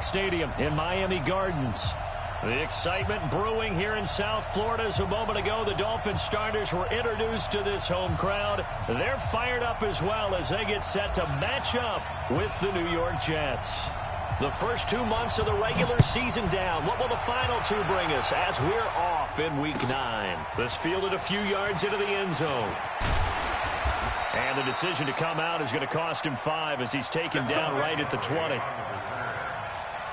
Park Stadium in Miami Gardens. The excitement brewing here in South Florida. As a moment ago, the Dolphins starters were introduced to this home crowd. They're fired up as well as they get set to match up with the New York Jets. The first 2 months of the regular season down. What will the final 2 bring us as we're off in Week 9? This fielded a few yards into the end zone. And the decision to come out is going to cost him 5 as he's taken down right at the 20.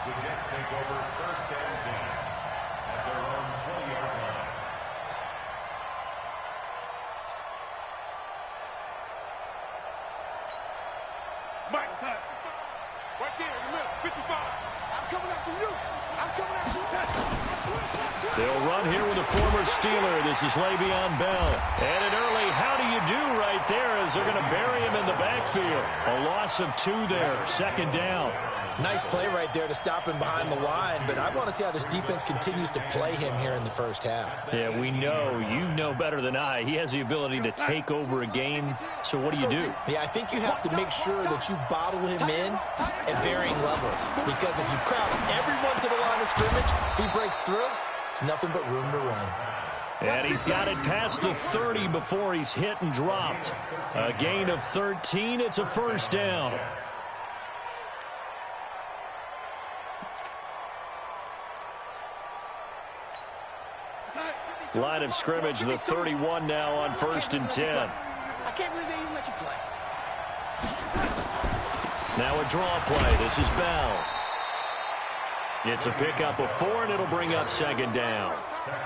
The Jets take over first and 10 at their own 20-yard line. Mike, right there in the middle, 55. I'm coming after you. I'm coming after you. They'll run here with a former Steeler. This is Le'Veon Bell. And an early how do you do right there as they're going to bury him in the backfield. A loss of 2 there, second down. Nice play right there to stop him behind the line, but I want to see how this defense continues to play him here in the first half. Yeah, we know. You know better than I. He has the ability to take over a game, so what do you do? Yeah, I think you have to make sure that you bottle him in at varying levels, because if you crowd everyone to the line of scrimmage, if he breaks through, it's nothing but room to run. And he's got it past the 30 before he's hit and dropped. A gain of 13. It's a first down. Line of scrimmage, the 31 now on first and 10. I can't believe they even let you play. Now a draw play. This is Bell. It's a pickup of 4, and it'll bring up second down.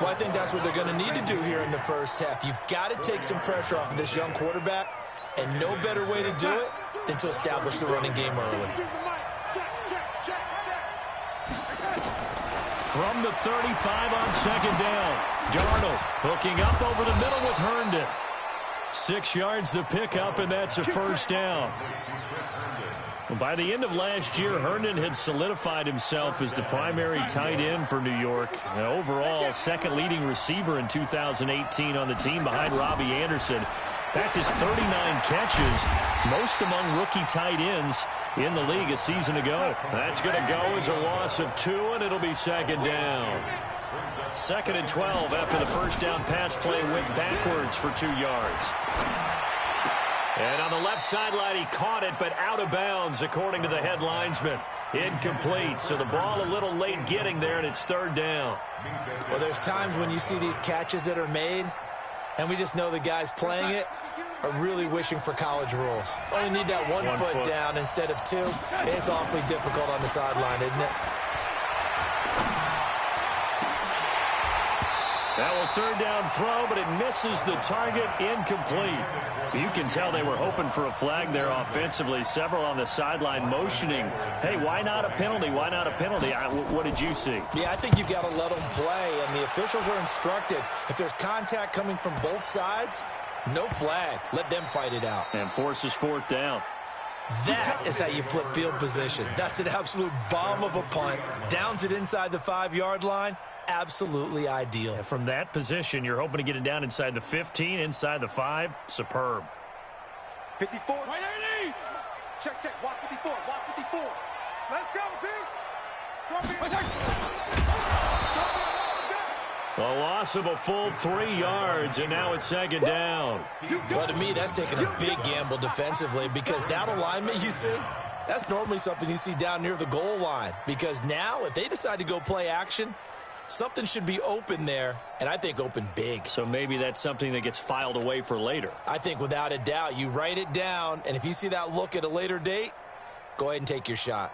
Well, I think that's what they're going to need to do here in the first half. You've got to take some pressure off of this young quarterback, and no better way to do it than to establish the running game early. From the 35 on second down, Darnold hooking up over the middle with Herndon. 6 yards the pickup, and that's a first down. By the end of last year, Herndon had solidified himself as the primary tight end for New York. And overall, second leading receiver in 2018 on the team behind Robbie Anderson. That's his 39 catches, most among rookie tight ends in the league a season ago. That's going to go as a loss of 2, and it'll be second down. Second and 12 after the first down pass play went backwards for 2 yards. And on the left sideline, he caught it, but out of bounds, according to the head linesman. Incomplete, so the ball a little late getting there, and it's third down. Well, there's times when you see these catches that are made, and we just know the guys playing it are really wishing for college rules. Only need that one foot down instead of 2. It's awfully difficult on the sideline, isn't it? That will third down throw, but it misses the target, incomplete. You can tell they were hoping for a flag there offensively. Several on the sideline motioning, hey, why not a penalty? Why not a penalty? What did you see? Yeah, I think you've got to let them play, and the officials are instructed. If there's contact coming from both sides, no flag. Let them fight it out. And forces fourth down. That is how you flip field position. That's an absolute bomb of a punt. Downs it inside the 5-yard line. Absolutely ideal. And from that position, you're hoping to get it down inside the 15, inside the 5. Superb. 54. Right, Eddie. Check. Watch 54. Watch 54. Let's go, team. A loss of a full 3 yards, and now it's second down. Well, to me, that's taking a big gamble defensively, because that alignment you see, that's normally something you see down near the goal line. Because now, if they decide to go play action, something should be open there, and I think open big. So maybe that's something that gets filed away for later. I think without a doubt, you write it down, and if you see that look at a later date, go ahead and take your shot.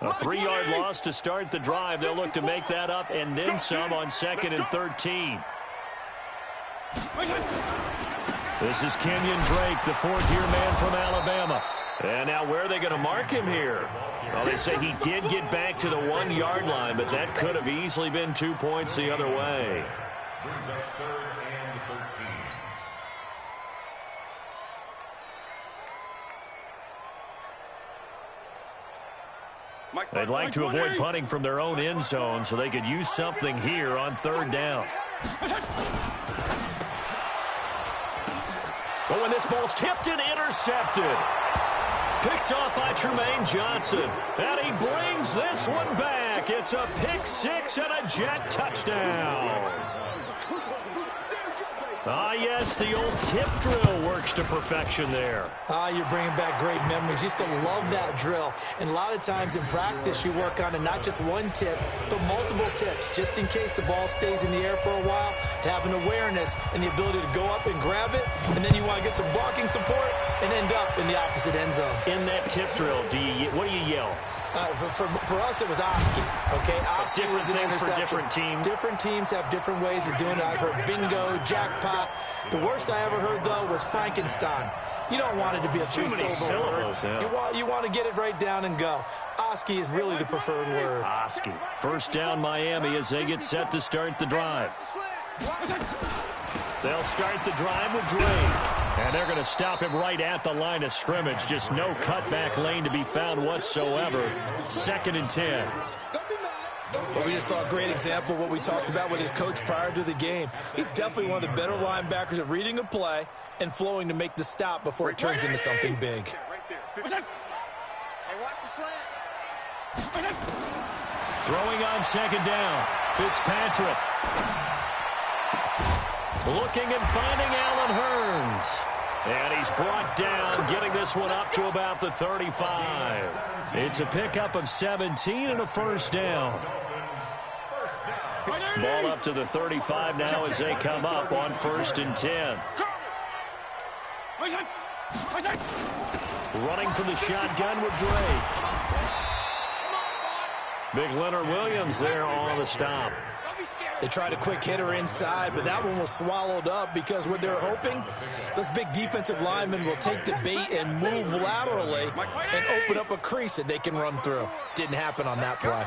A 3-yard loss to start the drive. They'll look to make that up and then some on second and 13. This is Kenyon Drake, the fourth-year man from Alabama. And now where are they going to mark him here? Well, they say he did get back to the 1-yard line, but that could have easily been 2 points the other way. Brings up third and 13. They'd like to avoid punting from their own end zone so they could use something here on third down. But when this ball's tipped and intercepted. Picked off by Tremaine Johnson. And he brings this one back. It's a pick six and a Jet touchdown. Ah, yes, the old tip drill works to perfection there. Ah, you're bringing back great memories. Used to love that drill. And a lot of times in practice, you work on it, not just one tip, but multiple tips, just in case the ball stays in the air for a while, to have an awareness and the ability to go up and grab it, and then you want to get some blocking support and end up in the opposite end zone. In that tip drill, what do you yell? For us, it was Oski. Okay, Oski different was an things for interception. different teams. Different teams have different ways of doing it. I've heard bingo, jackpot. The worst I ever heard, though, was Frankenstein. You don't want it to be a three-syllable word. Yeah. You want to get it right down and go. Oski is really the preferred word. Oski. First down, Miami, as they get set to start the drive. They'll start the drive with Dre. And they're going to stop him right at the line of scrimmage. Just no cutback lane to be found whatsoever. 2nd and 10. Well, we just saw a great example of what we talked about with his coach prior to the game. He's definitely one of the better linebackers at reading a play and flowing to make the stop before it turns into something big. Throwing on 2nd down. Fitzpatrick. Looking and finding Allen Hurns. And he's brought down, getting this one up to about the 35. It's a pickup of 17 and a first down. Ball up to the 35 now as they come up on 1st and 10. Running from the shotgun with Dre. Big Leonard Williams there on the stop. They tried a quick hitter inside, but that one was swallowed up because what they're hoping, those big defensive linemen will take the bait and move laterally and open up a crease that they can run through. Didn't happen on that play.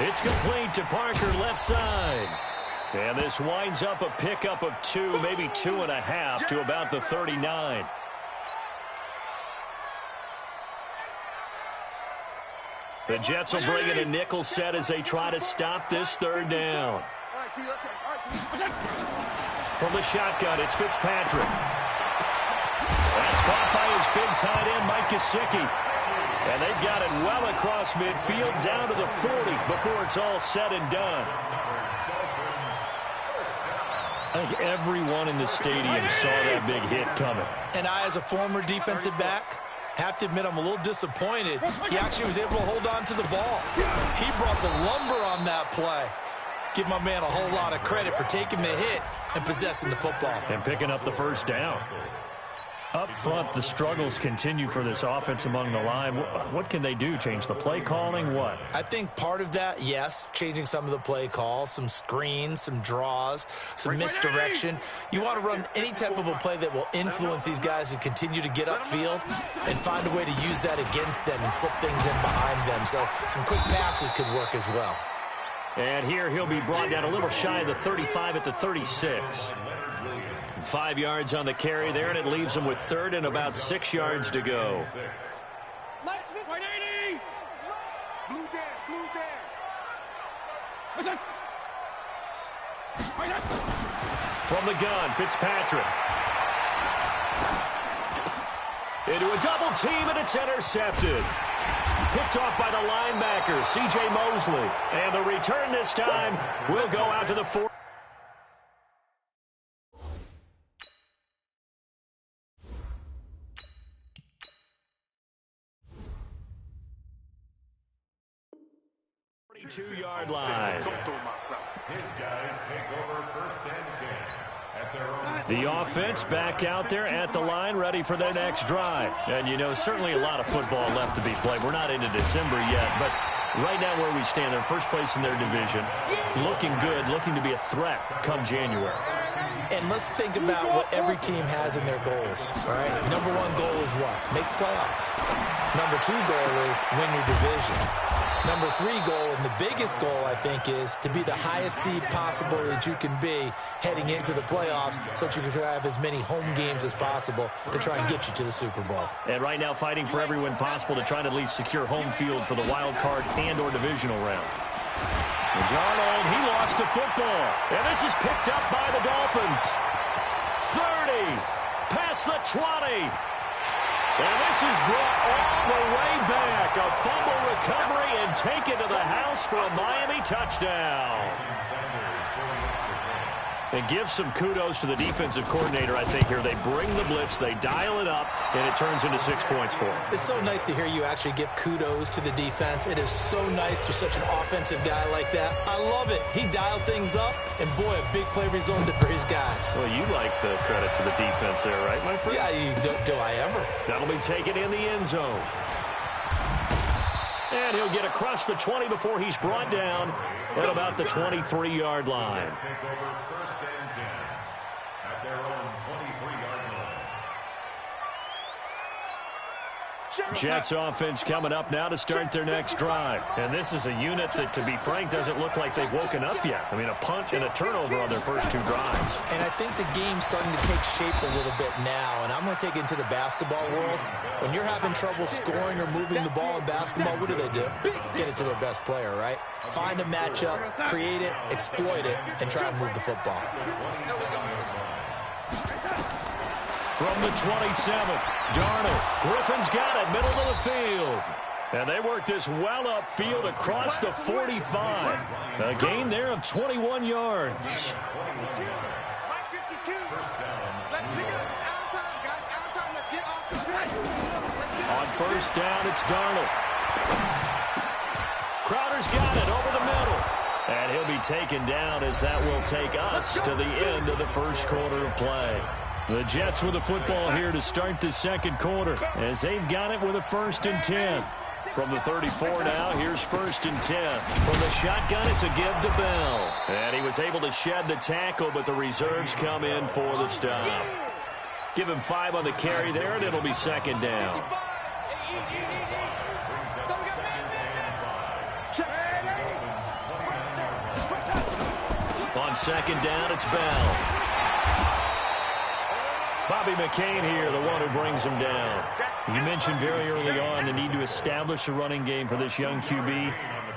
It's complete to Parker, left side. And this winds up a pickup of 2, maybe 2.5 to about the 39. The Jets will bring in a nickel set as they try to stop this 3rd down. From the shotgun, it's Fitzpatrick. That's caught by his big tight end, Mike Gesicki. And they've got it well across midfield, down to the 40 before it's all said and done. I think everyone in the stadium saw that big hit coming. And I, as a former defensive back, have to admit I'm a little disappointed. He actually was able to hold on to the ball. He brought the lumber on that play. Give my man a whole lot of credit for taking the hit and possessing the football. And picking up the first down. Up front, the struggles continue for this offense among the line. What can they do? Change the play calling? What? I think part of that, yes, changing some of the play calls, some screens, some draws, some misdirection. You want to run any type of a play that will influence these guys to continue to get upfield and find a way to use that against them and slip things in behind them. So some quick passes could work as well. And here he'll be brought down a little shy of the 35 at the 36. 5 yards on the carry there, and it leaves him with 3rd and about 6 yards to go. From the gun, Fitzpatrick. Into a double team, and it's intercepted. Picked off by the linebacker, C.J. Mosley. And the return this time will go out to the 4. Two-yard line. His guys take over 1st and 10 at their own. The offense back out there at the line, ready for their next drive. And, you know, certainly a lot of football left to be played. We're not into December yet, but right now where we stand, they're first place in their division. Looking good, looking to be a threat come January. And let's think about what every team has in their goals, all right? Number 1 goal is what? Make the playoffs. Number 2 goal is win your division. Number 3 goal, and the biggest goal, I think, is to be the highest seed possible that you can be heading into the playoffs so that you can have as many home games as possible to try and get you to the Super Bowl. And right now fighting for every win possible to try to at least secure home field for the wild card and or divisional round. And Darnold, he lost the football. And this is picked up by the Dolphins. across the 20. And this is brought all the way back. A fumble recovery and taken to the house for a Miami touchdown. And give some kudos to the defensive coordinator, I think, here. They bring the blitz, they dial it up, and it turns into 6 points for them. It's so nice to hear you actually give kudos to the defense. It is so nice. You're such an offensive guy like that. I love it. He dialed things up, and boy, a big play resulted for his guys. Well, you like the credit to the defense there, right, my friend? Yeah, do I ever? That'll be taken in the end zone. And he'll get across the 20 before he's brought down at about the 23-yard line. Jets offense coming up now to start their next drive. And this is a unit that, to be frank, doesn't look like they've woken up yet. I mean, a punt and a turnover on their first 2 drives. And I think the game's starting to take shape a little bit now. And I'm going to take it into the basketball world. When you're having trouble scoring or moving the ball in basketball, what do? Get it to their best player, right? Find a matchup, create it, exploit it, and try and move the football. From the 27, Darnold. Griffin's got it, middle of the field. And they work this well upfield across the 45. A gain there of 21 yards. On first down, it's Darnold. Crowder's got it over the middle. And he'll be taken down as that will take us to the end of the first quarter of play. The Jets with the football here to start the second quarter as they've got it with a 1st and 10. From the 34 now, here's 1st and 10. From the shotgun, it's a give to Bell. And he was able to shed the tackle, but the reserves come in for the stop. Give him 5 on the carry there, and it'll be 2nd down. On 2nd down, it's Bell. Bobby McCain here, the one who brings him down. You mentioned very early on the need to establish a running game for this young QB.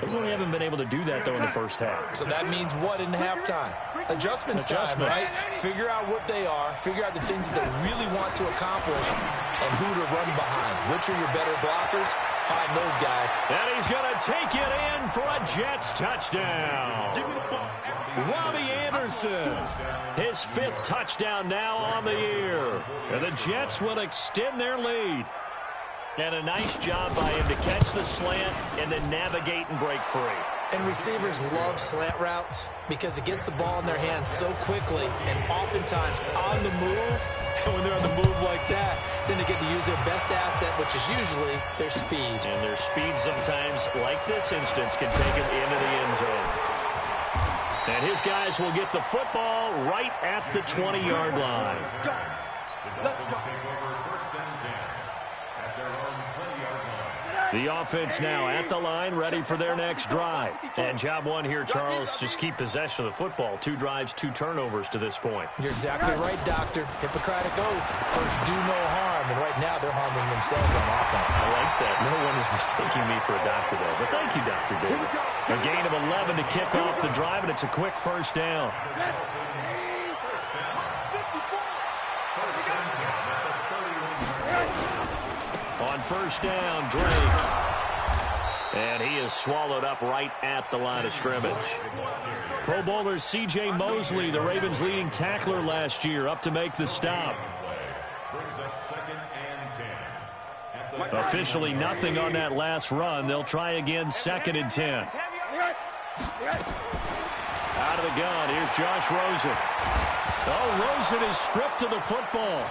They really haven't been able to do that, though, in the first half. So that means what in halftime? Adjustments time, right? Figure out what they are, figure out the things that they really want to accomplish, and who to run behind. Which are your better blockers? Find those guys. And he's going to take it in for a Jets touchdown. Robbie Anderson, his 5th touchdown now on the year. And the Jets will extend their lead. And a nice job by him to catch the slant and then navigate and break free. And receivers love slant routes because it gets the ball in their hands so quickly and oftentimes on the move. And when they're on the move like that, then they get to use their best asset, which is usually their speed. And their speed sometimes, like this instance, can take them into the end zone. And his guys will get the football right at the 20-yard line. The offense now at the line, ready for their next drive. And job one here, Charles, just keep possession of the football. 2 drives, 2 turnovers to this point. You're exactly right, Doctor. Hippocratic oath. First, do no harm. And right now, they're harming themselves on offense. I like that. No one is mistaking me for a doctor, though. But thank you, Dr. Davis. A gain of 11 to kick off the drive, and it's a quick first down. On first down, Drake. And he is swallowed up right at the line of scrimmage. Pro Bowler C.J. Mosley, the Ravens' leading tackler last year, up to make the stop. Officially nothing on that last run. They'll try again, 2nd and 10. Out of the gun, here's Josh Rosen. Oh, Rosen is stripped to the football.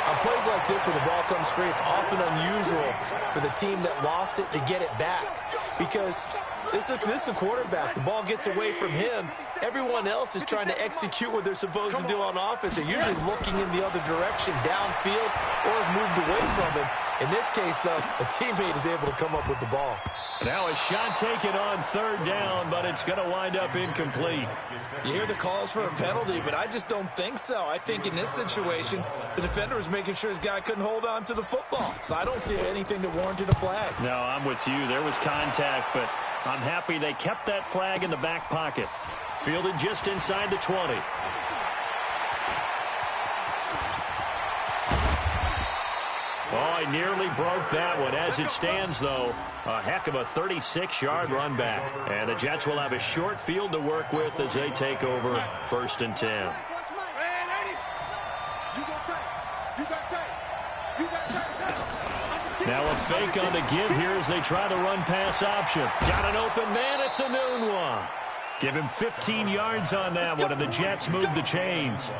On plays like this, when the ball comes free, it's often unusual for the team that lost it to get it back. Because this is a quarterback. The ball gets away from him. Everyone else is trying to execute what they're supposed to do on offense. They're usually looking in the other direction, downfield, or have moved away from him. In this case, though, a teammate is able to come up with the ball. Now a shot taken on 3rd down, but it's going to wind up incomplete. You hear the calls for a penalty, but I just don't think so. I think in this situation, the defender was making sure his guy couldn't hold on to the football. So I don't see anything that warranted a flag. No, I'm with you. There was contact, but I'm happy they kept that flag in the back pocket. Fielded just inside the 20. Oh, he nearly broke that one. As it stands, though, a heck of a 36-yard run back. And the Jets will have a short field to work with as they take over 1st and 10. Now a fake on the give here as they try the run-pass option. Got an open man. It's a noon one. Give him 15 yards on that one, and the Jets move the chains. A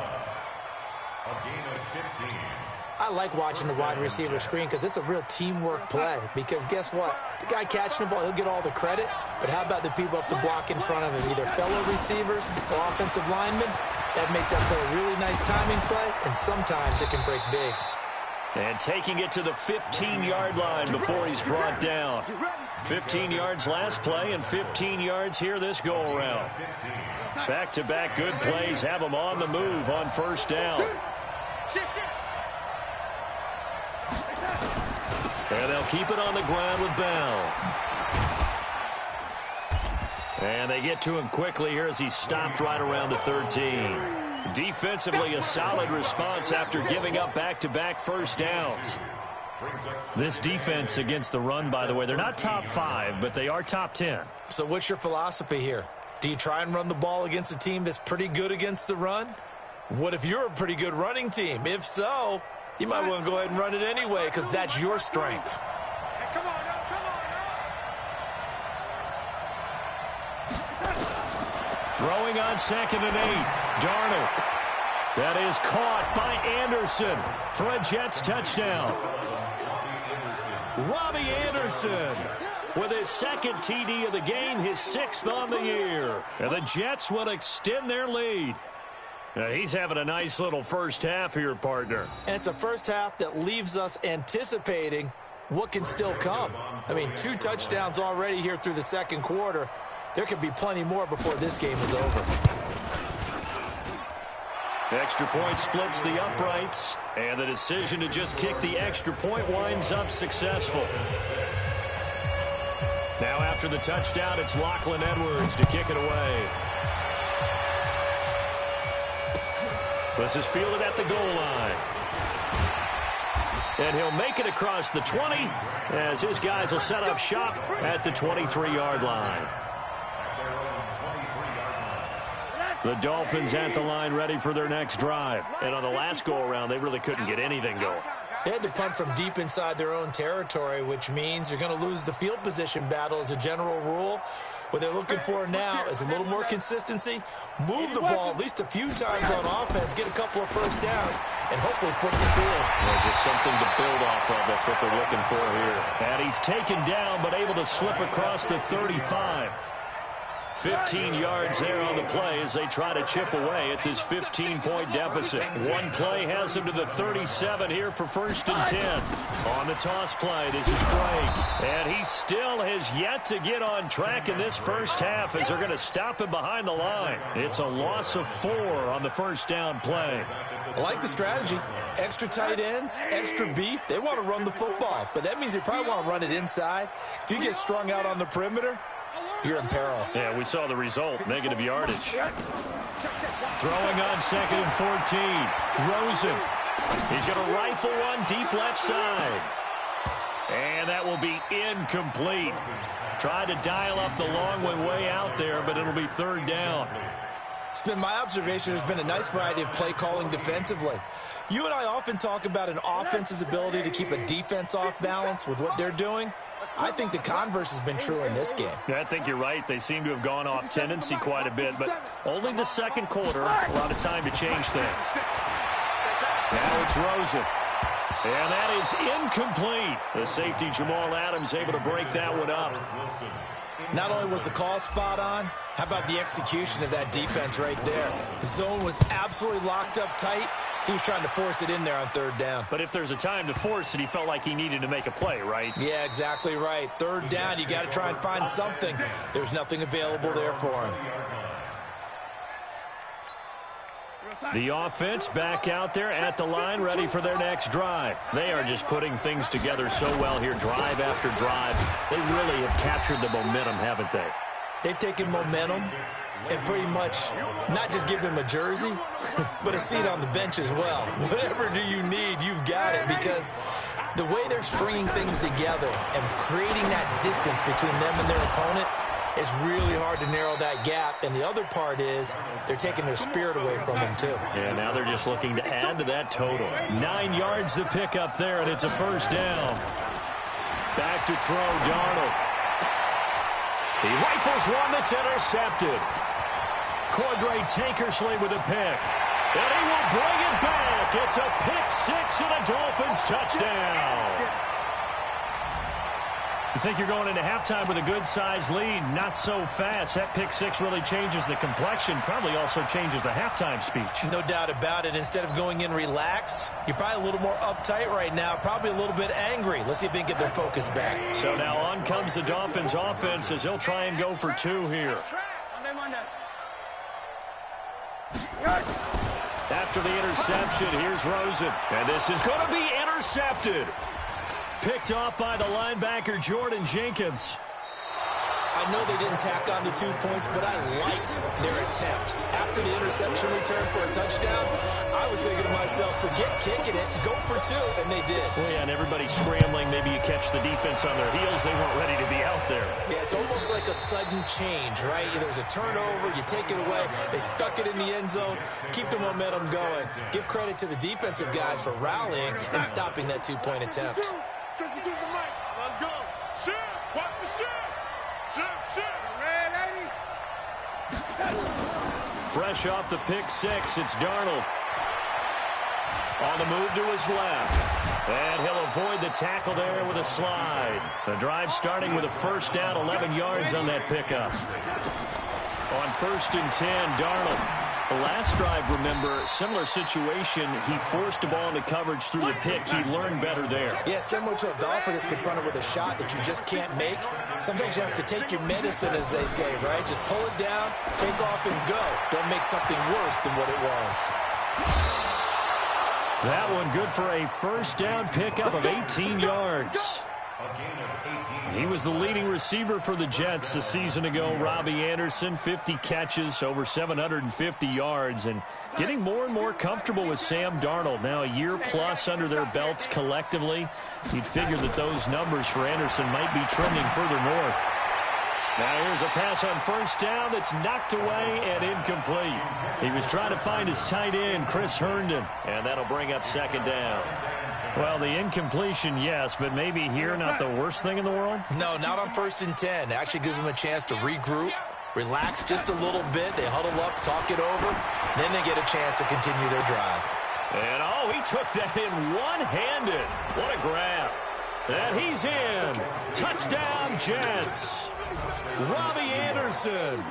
gain of 15. I like watching the wide receiver screen because it's a real teamwork play. Because guess what? The guy catching the ball, he'll get all the credit. But how about the people up to block in front of him, either fellow receivers or offensive linemen? That makes that play a really nice timing play, and sometimes it can break big. And taking it to the 15-yard line before he's brought down. 15 yards last play and 15 yards here this go-around. Back-to-back good plays have him on the move on 1st down. And they'll keep it on the ground with Bell. And they get to him quickly here as he's stopped right around the 13. Defensively, a solid response after giving up back-to-back 1st downs. This defense against the run, by the way, they're not top 5, but they are top 10. So what's your philosophy here? Do you try and run the ball against a team that's pretty good against the run? What if you're a pretty good running team? If so, you might want to go ahead and run it anyway because that's your strength. Hey, come on, now, come on, now. Throwing on 2nd and 8. Darnold. That is caught by Anderson for a Jets touchdown. Robbie Anderson with his 2nd TD of the game, his 6th on the year. And the Jets will extend their lead. Now, he's having a nice little first half here, partner. And it's a first half that leaves us anticipating what can still come. I mean, 2 touchdowns already here through the 2nd quarter. There could be plenty more before this game is over. Extra point splits the uprights, and the decision to just kick the extra point winds up successful. Now after the touchdown, it's Lachlan Edwards to kick it away. This is fielded at the goal line. And he'll make it across the 20 as his guys will set up shop at the 23-yard line. The Dolphins at the line ready for their next drive. And on the last go-around, they really couldn't get anything going. They had to punt from deep inside their own territory, which means you're going to lose the field position battle as a general rule. What they're looking for now is a little more consistency, move the ball at least a few times on offense, get a couple of first downs, and hopefully flip the field. Yeah, just something to build off of. That's what they're looking for here. And he's taken down, but able to slip across the 35. 15 yards there on the play as they try to chip away at this 15-point deficit. One play has them to the 37 here for 1st and 10. On the toss play, this is Drake. And he still has yet to get on track in this first half as they're going to stop him behind the line. It's a loss of 4 on the 1st down play. I like the strategy. Extra tight ends, extra beef. They want to run the football, but that means they probably want to run it inside. If you get strung out on the perimeter, you're in peril. Yeah, we saw the result. Negative yardage. Throwing on 2nd and 14. Rosen. He's going to rifle one deep left side. And that will be incomplete. Tried to dial up the long one way out there, but it'll be 3rd down. It's been my observation there's been a nice variety of play calling defensively. You and I often talk about an offense's ability to keep a defense off balance with what they're doing. I think the converse has been true in this game. Yeah, I think you're right. They seem to have gone off tendency quite a bit, but only the 2nd quarter, a lot of time to change things. Now it's Rosen. And that is incomplete. The safety, Jamal Adams, able to break that one up. Not only was the call spot on, how about the execution of that defense right there? The zone was absolutely locked up tight. He was trying to force it in there on 3rd down. But if there's a time to force it, he felt like he needed to make a play, right? Yeah, exactly right. 3rd down, you got to try and find something. There's nothing available there for him. The offense back out there at the line, ready for their next drive. They are just putting things together so well here, drive after drive. They really have captured the momentum, haven't they? They've taken momentum and pretty much not just give him a jersey, but a seat on the bench as well. Whatever do you need, you've got it, because the way they're stringing things together and creating that distance between them and their opponent, it's really hard to narrow that gap. And the other part is they're taking their spirit away from them, too. Yeah, now they're just looking to add to that total. 9 yards to pick up there, and it's a first down. Back to throw, Darnold. He rifles one that's intercepted. Cordray Tankersley with a pick. And he will bring it back. It's a pick-6 and a Dolphins touchdown. You think you're going into halftime with a good-sized lead. Not so fast. That pick-6 really changes the complexion. Probably also changes the halftime speech. No doubt about it. Instead of going in relaxed, you're probably a little more uptight right now. Probably a little bit angry. Let's see if they can get their focus back. So now on comes the Dolphins offense as they'll try and go for 2 here. After the interception, here's Rosen. And this is going to be intercepted. Picked off by the linebacker, Jordan Jenkins. I know they didn't tack on the 2 points, but I liked their attempt. After the interception return for a touchdown, I was thinking to myself, forget kicking it, go for 2, and they did. Well, yeah, and everybody's scrambling. Maybe you catch the defense on their heels. They weren't ready to be out there. Yeah, it's almost like a sudden change, right? There's a turnover, you take it away. They stuck it in the end zone, keep the momentum going. Give credit to the defensive guys for rallying and stopping that 2-point attempt. 52 the mic. Let's go. Shift. Watch the shift. Shift. Red lady. Fresh off the pick-6, it's Darnold. On the move to his left. And he'll avoid the tackle there with a slide. The drive starting with a first down, 11 yards on that pickup. On 1st and 10, Darnold. The last drive, remember, similar situation. He forced the ball into coverage through the pick. He learned better there. Yeah, similar to a golfer that's confronted with a shot that you just can't make. Sometimes you have to take your medicine, as they say, right? Just pull it down, take off, and go. Don't make something worse than what it was. That one good for a first down pickup of 18 yards. He was the leading receiver for the Jets a season ago. Robbie Anderson, 50 catches, over 750 yards, and getting more and more comfortable with Sam Darnold. Now a year plus under their belts collectively. You'd figure that those numbers for Anderson might be trending further north. Now here's a pass on first down that's knocked away and incomplete. He was trying to find his tight end, Chris Herndon, and that'll bring up second down. Well, the incompletion, yes, but maybe here not the worst thing in the world? No, not on 1st and 10. It actually gives them a chance to regroup, relax just a little bit. They huddle up, talk it over. Then they get a chance to continue their drive. And, oh, he took that in one-handed. What a grab. And he's in. Touchdown, Jets. Robbie Anderson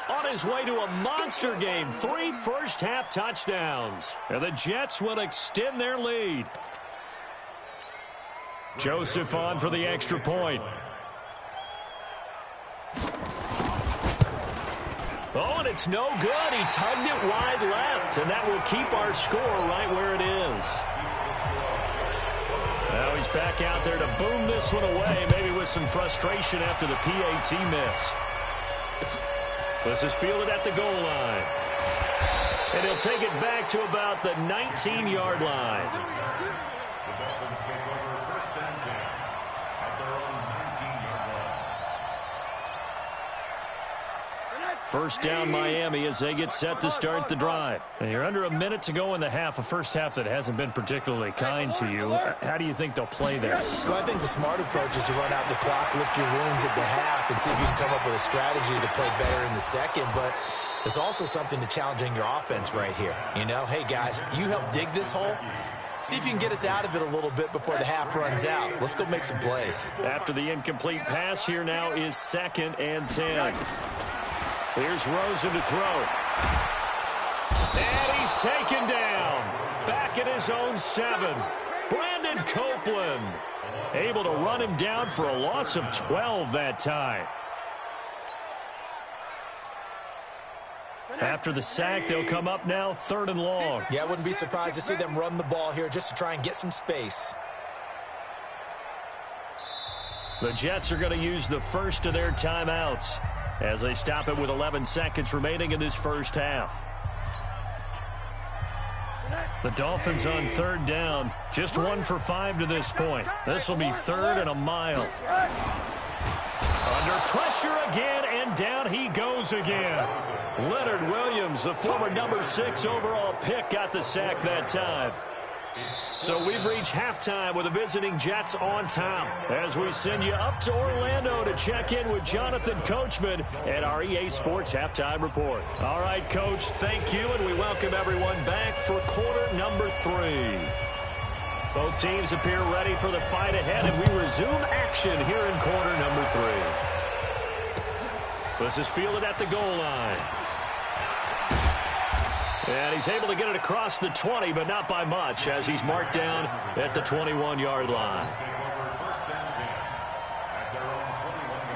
on his way to a monster game. 3 first-half touchdowns. And the Jets will extend their lead. Joseph on for the extra point. Oh, and it's no good. He tugged it wide left, and that will keep our score right where it is. Now he's back out there to boom this one away, maybe with some frustration after the PAT miss. This is fielded at the goal line. And he'll take it back to about the 19-yard line. First down, Miami, as they get set to start the drive. And you're under a minute to go in the half, a first half that hasn't been particularly kind to you. How do you think they'll play this? Well, I think the smart approach is to run out the clock, lick your wounds at the half, and see if you can come up with a strategy to play better in the second. But there's also something to challenging your offense right here. You know, hey, guys, you help dig this hole. See if you can get us out of it a little bit before the half runs out. Let's go make some plays. After the incomplete pass, here now is 2nd and 10. Here's Rosen to throw. And he's taken down. Back at his own 7. Brandon Copeland able to run him down for a loss of 12 that time. After the sack, they'll come up now 3rd and long. Yeah, I wouldn't be surprised to see them run the ball here just to try and get some space. The Jets are going to use the first of their timeouts as they stop it with 11 seconds remaining in this first half. The Dolphins on third down. Just 1 for 5 to this point. This will be 3rd and a mile. Under pressure again, and down he goes again. Leonard Williams, the former number 6 overall pick, got the sack that time. So we've reached halftime with the visiting Jets on top as we send you up to Orlando to check in with Jonathan Coachman at our EA Sports Halftime Report. All right, Coach, thank you, and we welcome everyone back for quarter number 3. Both teams appear ready for the fight ahead, and we resume action here in quarter number 3. This is fielded at the goal line. And he's able to get it across the 20, but not by much, as he's marked down at the 21-yard line.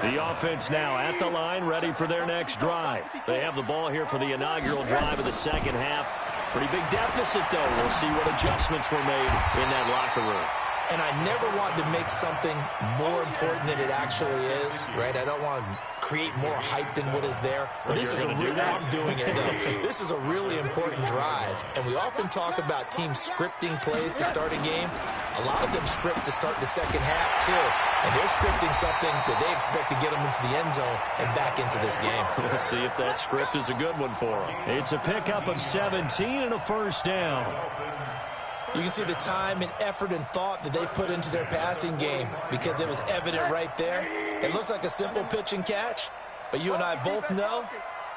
The offense now at the line, ready for their next drive. They have the ball here for the inaugural drive of the second half. Pretty big deficit, though. We'll see what adjustments were made in that locker room. And I never want to make something more important than it actually is, right? I don't want to create more hype than what is there. But this is a really, I'm doing it, though. This is a really important drive. And we often talk about teams scripting plays to start a game. A lot of them script to start the second half, too. And they're scripting something that they expect to get them into the end zone and back into this game. We'll see if that script is a good one for them. It's a pickup of 17 and a first down. You can see the time and effort and thought that they put into their passing game because it was evident right there. It looks like a simple pitch and catch, but you and I both know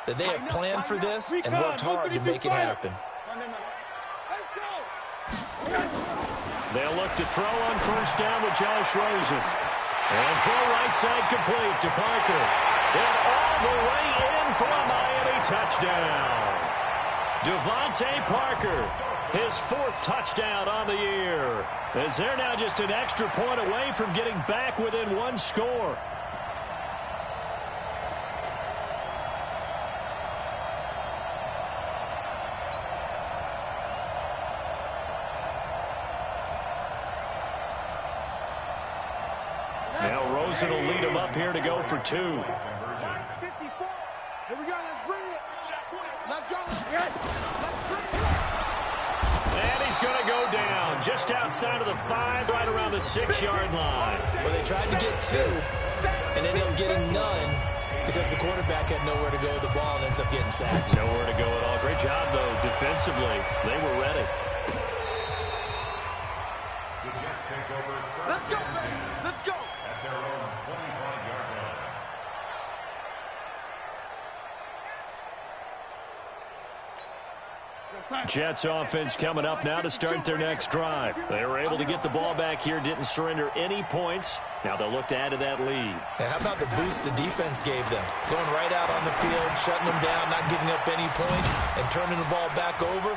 that they have planned for this and worked hard to make it happen. They'll look to throw on first down with Josh Rosen. And throw right side complete to Parker. And all the way in for a Miami touchdown. Devontae Parker, his 4th touchdown on the year, as they're now just an extra point away from getting back within 1 score. Now Rosen will lead him up here to go for 2. 54. Here we go. Let's bring it. Let's go. Let's bring it. And he's going to go down just outside of the 5, right around the 6-yard line. Well, they tried to get 2 and ended up getting none because the quarterback had nowhere to go with the ball and ends up getting sacked. Nowhere to go at all. Great job, though, defensively. They were ready. The Jets take over. Let's go, baby. Let's go. At their own 25-yard line. Jets offense coming up now to start their next drive. They were able to get the ball back here, didn't surrender any points. Now they'll look to add to that lead. Now, how about the boost the defense gave them? Going right out on the field, shutting them down, not giving up any points, and turning the ball back over.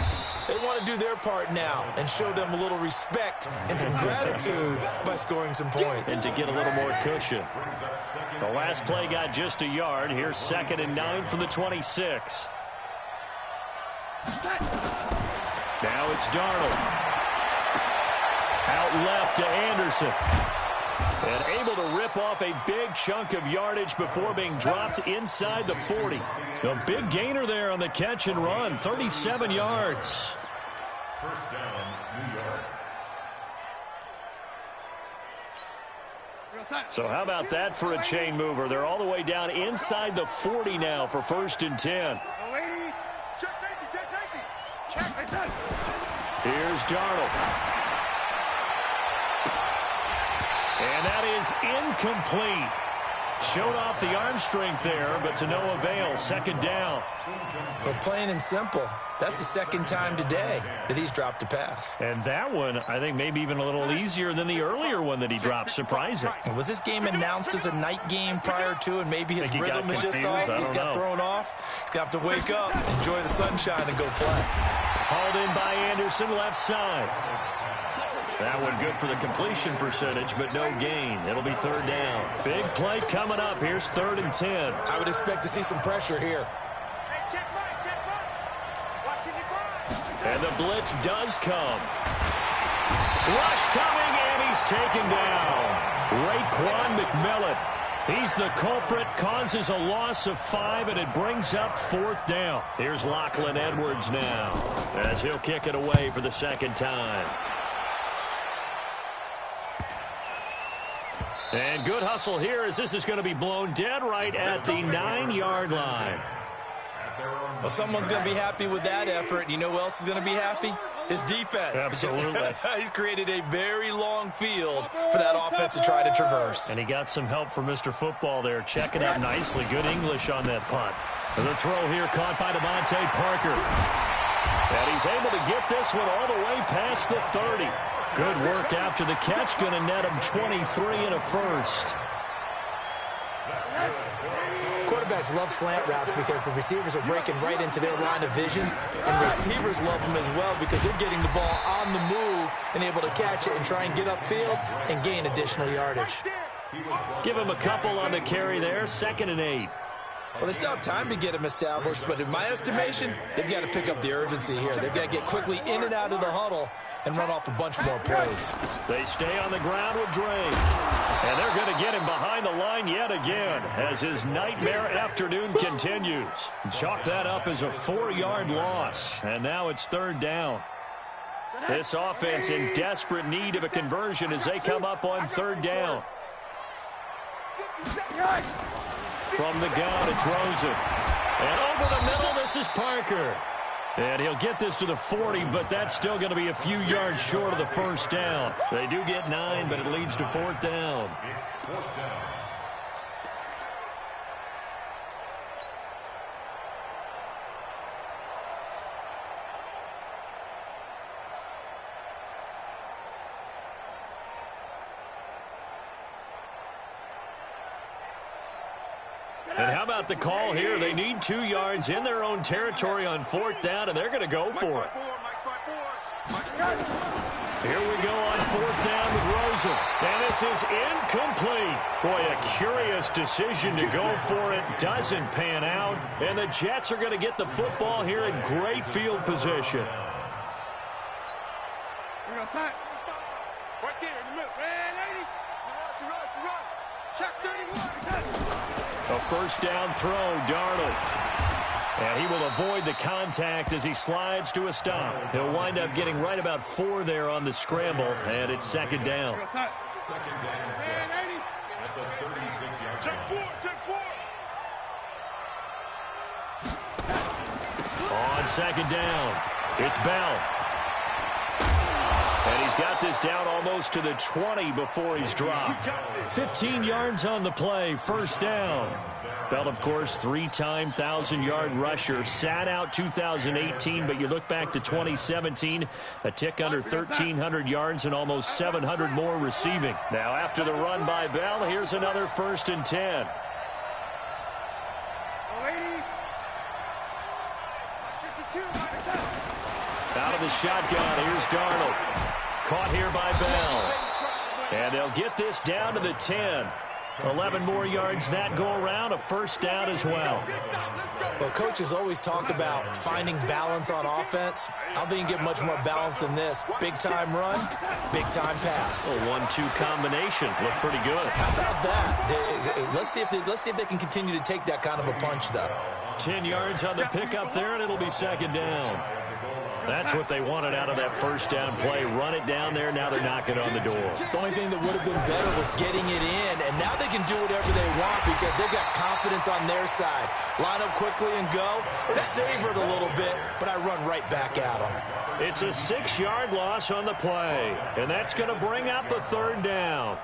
They want to do their part now and show them a little respect and some gratitude by scoring some points. And to get a little more cushion. The last play got just a yard. Here's 2nd and 9 from the 26. Now it's Darnold. Out left to Anderson. And able to rip off a big chunk of yardage before being dropped inside the 40. A big gainer there on the catch and run, 37 yards. First down, New York. So how about that for a chain mover? They're all the way down inside the 40 now for 1st and 10. Here's Darnold. And that is incomplete. Showed off the arm strength there, but to no avail. 2nd down. But plain and simple, that's the 2nd time today that he's dropped a pass. And that one, I think, maybe even a little easier than the earlier one that he dropped. Surprising. Was this game announced as a night game prior to, and maybe his rhythm is just off? He's got thrown off. He's got to wake up, enjoy the sunshine, and go play. Hauled in by Anderson, left side. That one good for the completion percentage, but no gain. It'll be 3rd down. Big play coming up. Here's 3rd and 10. I would expect to see some pressure here. And the blitz does come. Rush coming, and he's taken down. Raekwon McMillan. He's the culprit, causes a loss of 5, and it brings up 4th down. Here's Lachlan Edwards now, as he'll kick it away for the second time. And good hustle here, as this is going to be blown dead right at the 9-yard line. Well, someone's going to be happy with that effort. You know who else is going to be happy? His defense. Absolutely. He's created a very long field for that offense to try to traverse. And he got some help from Mr. Football there, checking up nicely. Good English on that punt. And the throw here caught by Devontae Parker. And he's able to get this one all the way past the 30. Good work after the catch. Going to net him 23 and a first. Quarterbacks love slant routes because the receivers are breaking right into their line of vision, and receivers love them as well because they're getting the ball on the move and able to catch it and try and get upfield and gain additional yardage. Give him a couple on the carry there. 2nd and 8. Well, they still have time to get him established, but in my estimation, they've got to pick up the urgency here. They've got to get quickly in and out of the huddle and run off a bunch more plays. They stay on the ground with Dre. And they're going to get him behind the line yet again as his nightmare afternoon continues. Chalk that up as a 4-yard loss. And now it's 3rd down. This offense in desperate need of a conversion as they come up on 3rd down. From the gun, it's Rosen. And over the middle, this is Parker. And he'll get this to the 40, but that's still going to be a few yards short of the first down. They do get 9, but it leads to 4th down. It's 4th down. And how about the call here? They need 2 yards in their own territory on 4th down, and they're going to go for it. Here we go on 4th down with Rosen. And this is incomplete. Boy, a curious decision to go for it. Doesn't pan out. And the Jets are going to get the football here in great field position. Right there in the middle. Man, lady. Run. Check 31. A first down throw, Darnold. And he will avoid the contact as he slides to a stop. He'll wind up getting right about 4 there on the scramble, and it's 2nd down. 2nd down, 6 at the 36-yard line. Check 4. On 2nd down, it's Bell. And he's got this down almost to the 20 before he's dropped. 15 yards on the play, first down. Bell, of course, 3-time 1,000-yard rusher. Sat out 2018, but you look back to 2017, a tick under 1,300 yards and almost 700 more receiving. Now, after the run by Bell, here's another 1st and 10. Out of the shotgun, here's Darnold. Caught here by Bell. And they'll get this down to the 10. 11 more yards that go around, a first down as well. Well, coaches always talk about finding balance on offense. I don't think you get much more balance than this. Big-time run, big-time pass. A 1-2 combination. Look pretty good. How about that? Let's see if they can continue to take that kind of a punch, though. 10 yards on the pickup there, and it'll be 2nd down. That's what they wanted out of that first down play. Run it down there. Now they're knocking on the door. The only thing that would have been better was getting it in, and now they can do whatever they want because they've got confidence on their side. Line up quickly and go, or savor it a little bit, but I run right back at them. It's a 6-yard loss on the play, and that's going to bring up a 3rd down.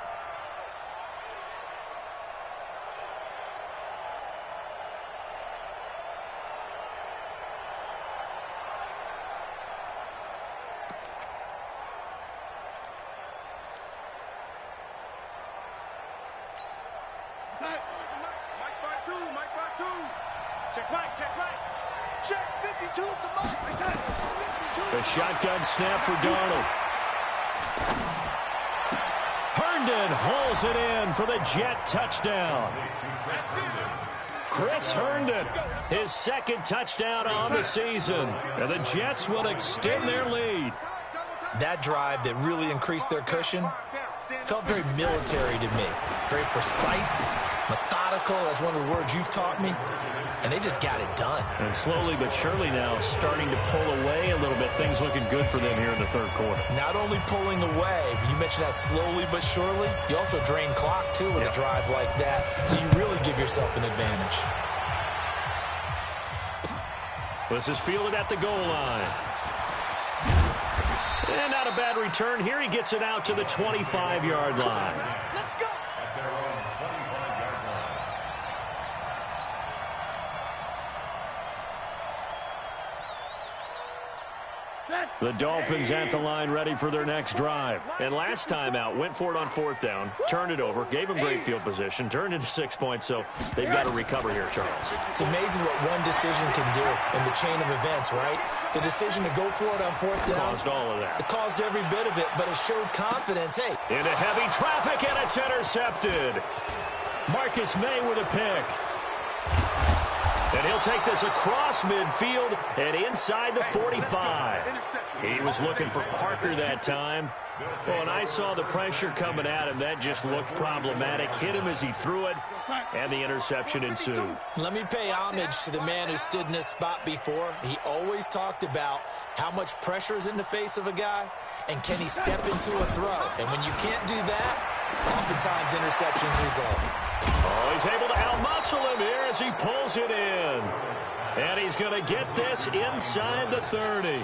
The shotgun snap for Darnold. Herndon hauls it in for the Jet touchdown. Chris Herndon, his 2nd touchdown on the season. And the Jets will extend their lead. That drive that really increased their cushion felt very military to me. very precise, methodical. That's one of the words you've taught me. And they just got it done. And slowly but surely now starting to pull away a little bit. Things looking good for them here in the third quarter. Not only pulling away, but you mentioned that slowly but surely. You also drain clock, too, with a drive like that. So you really give yourself an advantage. This is fielded at the goal line. And not a bad return here. He gets it out to the 25-yard line. Let's go. At their own 25-yard line. The Dolphins at the line ready for their next drive. And last time out, went for it on fourth down, turned it over, gave them great field position, turned into 6 points, so they've got to recover here, Charles. It's amazing what one decision can do in the chain of events, right? The decision to go for it on fourth down. Caused all of that. It caused every bit of it, but it showed confidence. Hey. Into heavy traffic, and it's intercepted. Marcus May with a pick. And he'll take this across midfield and inside the 45. He was looking for Parker that time. Well, and I saw the pressure coming at him. That just looked problematic. Hit him as he threw it, and the interception ensued. Let me pay homage to the man who stood in this spot before. He always talked about how much pressure is in the face of a guy, and can he step into a throw. And when you can't do that, oftentimes interceptions result. Oh, he's able to outmuscle him here as he pulls it in. And he's going to get this inside the 30.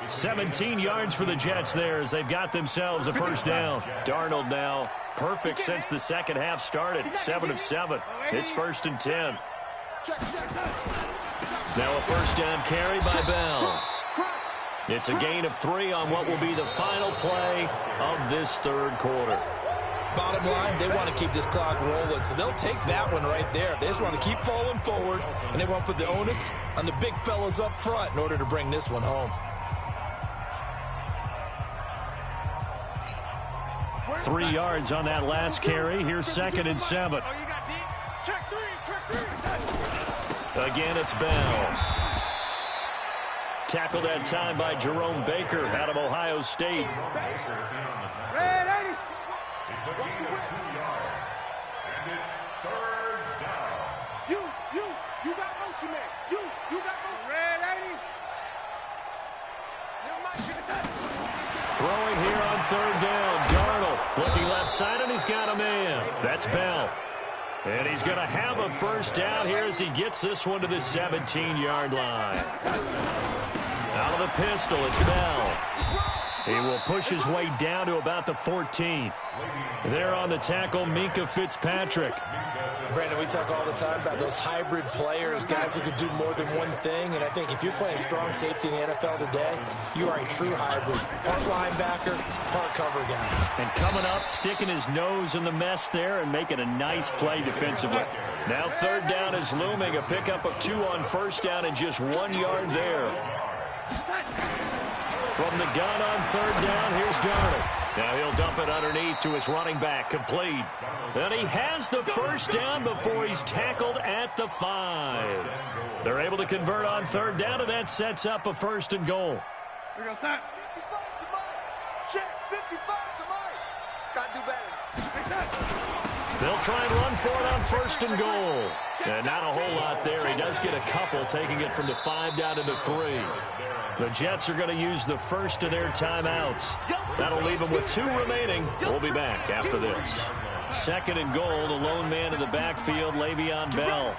17 yards for the Jets there as they've got themselves a first down. Darnold now perfect since the second half started. 7 of 7. It's 1st and 10. Now a first down carry by Bell. It's a gain of 3 on what will be the final play of this third quarter. Bottom line, they want to keep this clock rolling, so they'll take that one right there. They just want to keep falling forward, and they want to put the onus on the big fellas up front in order to bring this one home. 3 yards on that last carry. Here's 2nd and 7. Again, it's Bell. Tackled that time by Jerome Baker out of Ohio State. It's a gain of 2 yards. And it's 3rd down. You got motion, man. You got motion. Red 80. Throwing here on 3rd down. Darnold looking left side, and he's got a man. That's Bell. And he's going to have a first down here as he gets this one to the 17-yard line. Out of the pistol, it's Bell. He will push his way down to about the 14. There on the tackle, Minkah Fitzpatrick. Brandon, we talk all the time about those hybrid players, guys who can do more than one thing. And I think if you're playing strong safety in the NFL today, you are a true hybrid. Part linebacker, part cover guy. And coming up, sticking his nose in the mess there and making a nice play defensively. Now 3rd down is looming. A pickup of 2 on first down and just 1 yard there. From the gun on 3rd down, here's Darnold. Now he'll dump it underneath to his running back, complete. And he has the first down before he's tackled at the 5. They're able to convert on 3rd down, and that sets up a 1st and goal. We go start. 55 to Mike. Check 55 to Mike. Got to do better. They'll try and run for it on 1st and goal. And not a whole lot there. He does get a couple, taking it from the 5 down to the 3. The Jets are going to use the first of their timeouts. That'll leave them with 2 remaining. We'll be back after this. 2nd and goal, the lone man in the backfield, Le'Veon Bell.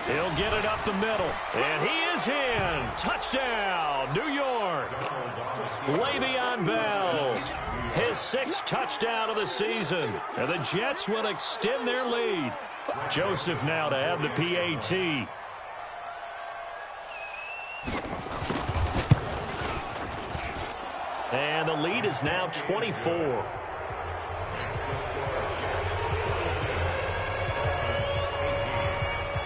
He'll get it up the middle, and he is in. Touchdown, New York. Le'Veon Bell, his 6th touchdown of the season, and the Jets will extend their lead. Joseph now to have the PAT. And the lead is now 24.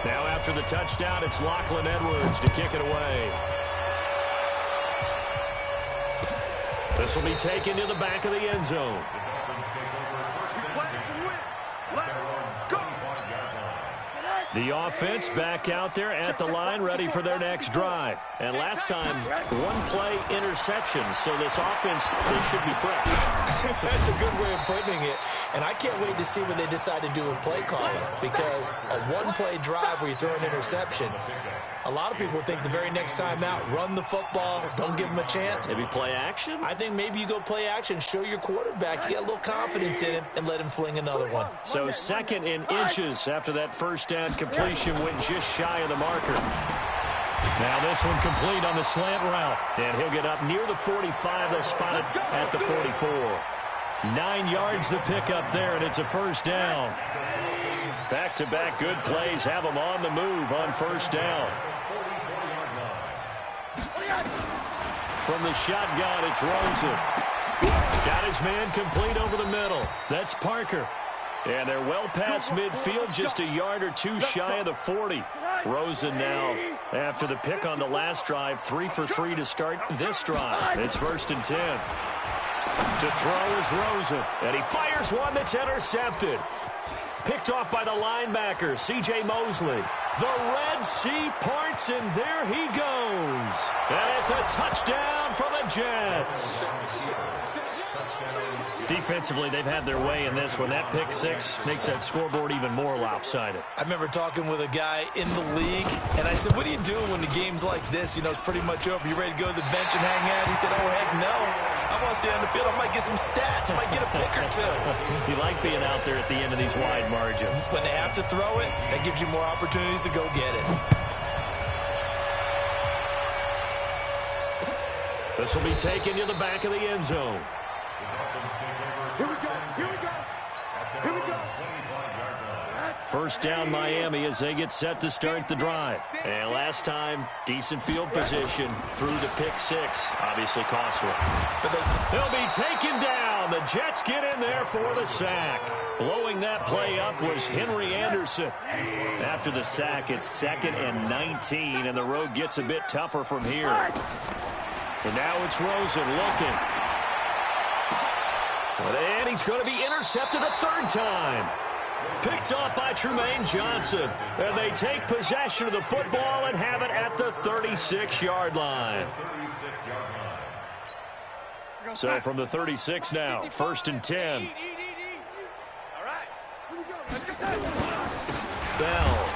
Now after the touchdown, it's Lachlan Edwards to kick it away. This will be taken to the back of the end zone. The offense back out there at the line, ready for their next drive. And last time, one-play interception, so this offense, they should be fresh. That's a good way of putting it. And I can't wait to see what they decide to do with play calling, because a one-play drive where you throw an interception, a lot of people think the very next time out, run the football, don't give them a chance. Maybe play action? I think maybe you go play action, show your quarterback, get a little confidence in him, and let him fling another one. So 2nd in inches after that first down completion went just shy of the marker. Now this one complete on the slant route. And he'll get up near the 45. They'll spot it at the 44. 9 yards the pickup there, and it's a first down. Back-to-back good plays have them on the move on first down. From the shotgun, it's Rosen. Got his man complete over the middle. That's Parker. And they're well past midfield, just a yard or two shy of the 40. Rosen now, after the pick on the last drive, 3 for 3 to start this drive. It's 1st and 10. To throw is Rosen. And he fires one that's intercepted. Picked off by the linebacker, C.J. Mosley. The Red Sea parts, and there he goes. And it's a touchdown for the Jets. Defensively, they've had their way in this one. That pick six makes that scoreboard even more lopsided. I remember talking with a guy in the league, and I said, what are you doing when the game's like this? You know, it's pretty much over. You ready to go to the bench and hang out? He said, oh, heck no. I want to stay on the field. I might get some stats. I might get a pick or two. You like being out there at the end of these wide margins. When they have to throw it, that gives you more opportunities to go get it. This will be taken to the back of the end zone. Here we go. Here we go. Here we go. First down Miami as they get set to start the drive. And last time, decent field position through the pick six. Obviously costly. But they'll be taken down. The Jets get in there for the sack. Blowing that play up was Henry Anderson. After the sack, it's 2nd and 19, and the road gets a bit tougher from here. And now it's Rosen looking. And he's going to be intercepted a 3rd time. Picked off by Trumaine Johnson. And they take possession of the football and have it at the 36-yard line. So from the 36 now, 1st and 10. Bell,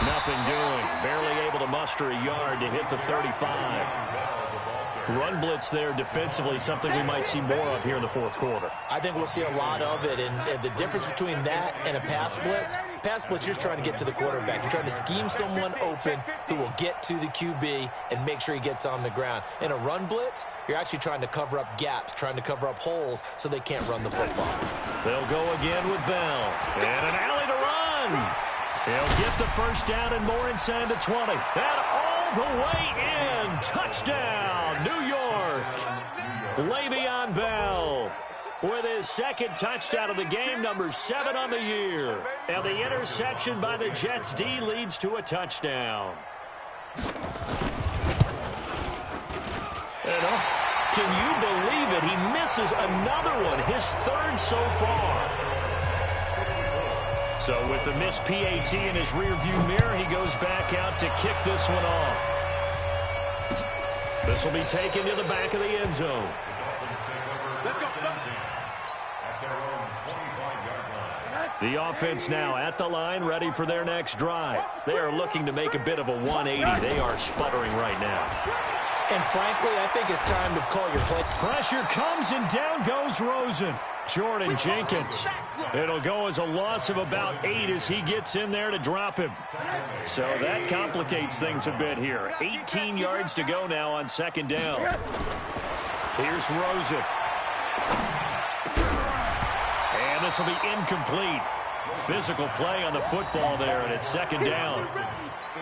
nothing doing. Barely able to muster a yard to hit the 35. Run blitz there defensively, something we might see more of here in the 4th quarter. I think we'll see a lot of it, and the difference between that and a pass blitz, you're just trying to get to the quarterback. You're trying to scheme someone open who will get to the QB and make sure he gets on the ground. In a run blitz, you're actually trying to cover up gaps, trying to cover up holes so they can't run the football. They'll go again with Bell. And an alley to run. He'll get the first down and more inside the 20. And all the way in. Touchdown, New York. Le'Veon Bell with his 2nd touchdown of the game, number 7 on the year. And the interception by the Jets D leads to a touchdown. And can you believe it? He misses another one, his 3rd so far. So with the missed PAT in his rearview mirror, he goes back out to kick this one off. This will be taken to the back of the end zone. The offense now at the line, ready for their next drive. They are looking to make a bit of a 180. They are sputtering right now. And frankly, I think it's time to call your play. Pressure comes, and down goes Rosen. Jordan Jenkins. It'll go as a loss of about 8 as he gets in there to drop him. So that complicates things a bit here. 18 yards to go now on 2nd down. Here's Rosen. And this will be incomplete. Physical play on the football there, and it's 2nd down.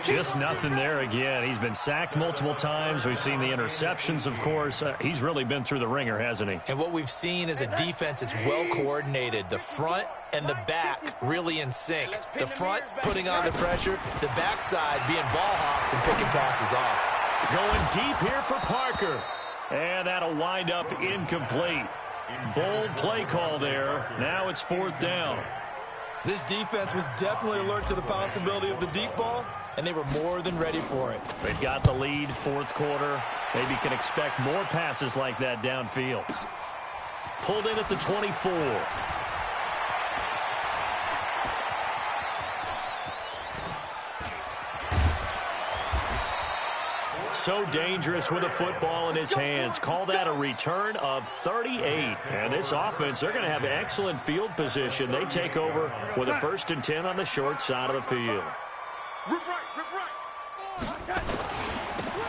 Just nothing there again. He's been sacked multiple times. We've seen the interceptions, of course. He's really been through the ringer, hasn't he? And what we've seen is a defense that's well coordinated. The front and the back really in sync. The front putting on the pressure, the backside being ball hawks and picking passes off. Going deep here for Parker. And that'll wind up incomplete. Bold play call there. Now it's 4th down. This defense was definitely alert to the possibility of the deep ball, and they were more than ready for it. They've got the lead, fourth quarter. Maybe can expect more passes like that downfield. Pulled in at the 24. So dangerous with a football in his hands. Call that a return of 38. And this offense, they're going to have excellent field position. They take over with a 1st and 10 on the short side of the field.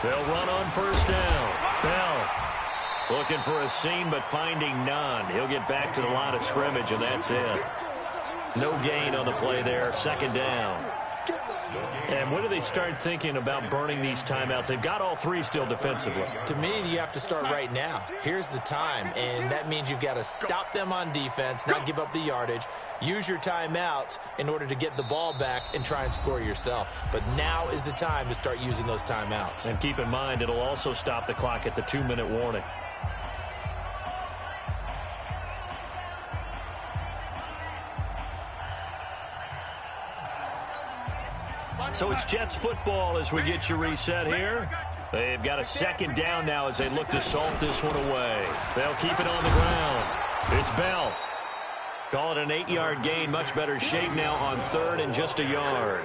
They'll run on 1st down. Bell looking for a seam but finding none. He'll get back to the line of scrimmage, and that's it. No gain on the play there. 2nd down. And when do they start thinking about burning these timeouts? They've got all 3 still defensively. To me, you have to start right now. Here's the time, and that means you've got to stop them on defense, not give up the yardage, use your timeouts in order to get the ball back and try and score yourself. But now is the time to start using those timeouts. And keep in mind, it'll also stop the clock at the 2-minute warning. So it's Jets football as we get you reset here. They've got a 2nd down now as they look to salt this one away. They'll keep it on the ground. It's Bell. Call it an 8-yard gain. Much better shape now on 3rd and just a yard.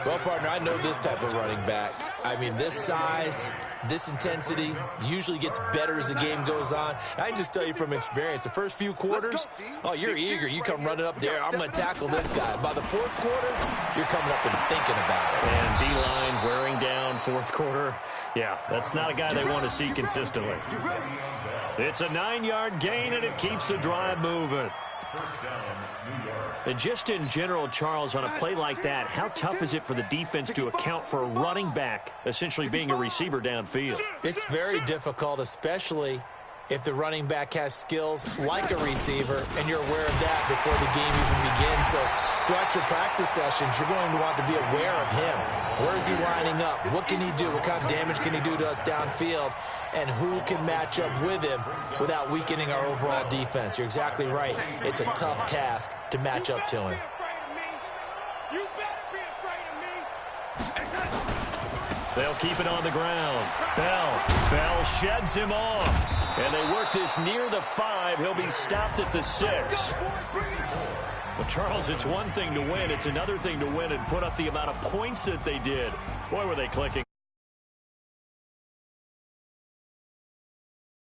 Well, partner, I know this type of running back. I mean, this size, this intensity usually gets better as the game goes on. I can just tell you from experience, the first few quarters, oh, you're eager. You come running up there, I'm going to tackle this guy. By the 4th quarter, you're coming up and thinking about it. And D-line wearing down 4th quarter. Yeah, that's not a guy they want to see consistently. It's a 9-yard gain, and it keeps the drive moving. And just in general, Charles, on a play like that, how tough is it for the defense to account for a running back essentially being a receiver downfield? It's very difficult, especially if the running back has skills like a receiver, and you're aware of that before the game even begins. So throughout your practice sessions, you're going to want to be aware of him. Where is he lining up? What can he do? What kind of damage can he do to us downfield? And who can match up with him without weakening our overall defense? You're exactly right. It's a tough task to match up to him. They'll keep it on the ground. Bell sheds him off. And they work this near the 5. He'll be stopped at the 6. Well, Charles, it's one thing to win. It's another thing to win and put up the amount of points that they did. Boy, were they clicking.